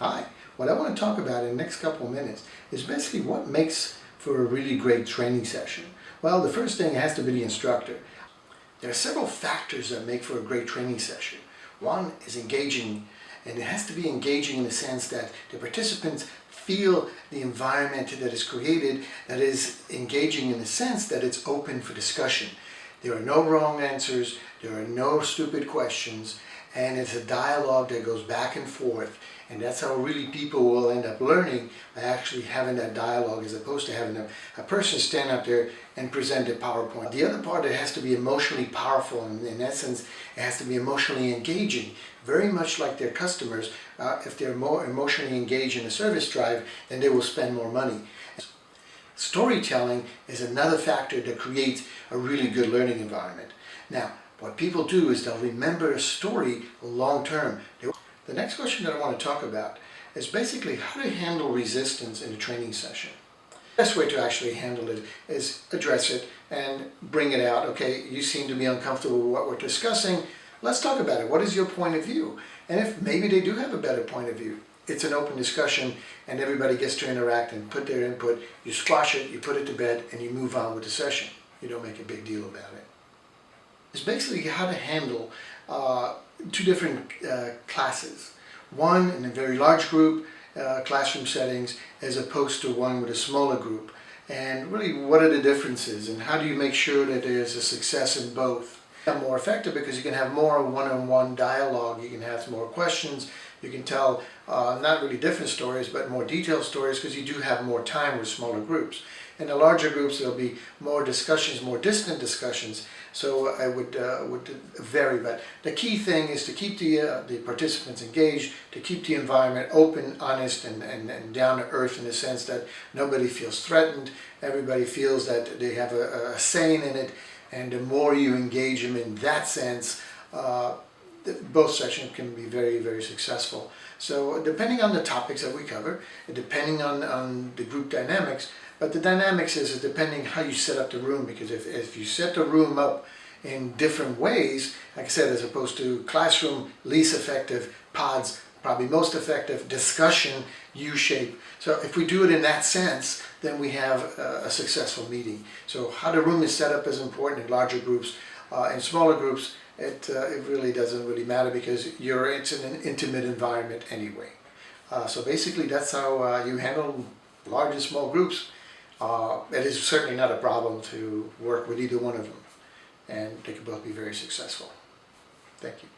Hi, what I want to talk about in the next couple of minutes is basically what makes for a really great training session. Well, the first thing has to be the instructor. There are several factors that make for a great training session. One is engaging, and it has to be engaging in the sense that the participants feel the environment that is created, that is engaging in the sense that it's open for discussion. There are no wrong answers, there are no stupid questions, and it's a dialogue that goes back and forth. And that's how really people will end up learning, by actually having that dialogue as opposed to having a person stand up there and present a PowerPoint. The other part, it has to be emotionally powerful, and in essence it has to be emotionally engaging. Very much like their customers, if they're more emotionally engaged in a service drive, then they will spend more money. Storytelling is another factor that creates a really good learning environment. Now, what people do is they'll remember a story long term. The next question that I want to talk about is basically how to handle resistance in a training session. The best way to actually handle it is address it and bring it out. Okay, you seem to be uncomfortable with what we're discussing. Let's talk about it. What is your point of view? And if maybe they do have a better point of view, it's an open discussion and everybody gets to interact and put their input. You squash it, you put it to bed, and you move on with the session. You don't make a big deal about it. It's basically how to handle two different classes. One in a very large group, classroom settings, as opposed to one with a smaller group. And really, what are the differences and how do you make sure that there's a success in both? More effective because you can have more one-on-one dialogue, you can ask more questions, you can tell not really different stories but more detailed stories because you do have more time with smaller groups. In the larger groups there'll be more discussions, more distant discussions, so I would vary. But the key thing is to keep the participants engaged, to keep the environment open, honest, and down to earth in the sense that nobody feels threatened, everybody feels that they have a saying in it, and the more you engage them in that sense, both sessions can be very, very successful. So depending on the topics that we cover, depending on the group dynamics, but the dynamics is depending how you set up the room, because if you set the room up in different ways, like I said, as opposed to classroom, least effective, pods, probably most effective, discussion, U-shape. So if we do it in that sense, then we have a successful meeting. So how the room is set up is important in larger groups. In smaller groups, it really doesn't really matter because it's in an intimate environment anyway. So basically that's how you handle large and small groups. It is certainly not a problem to work with either one of them, and they can both be very successful. Thank you.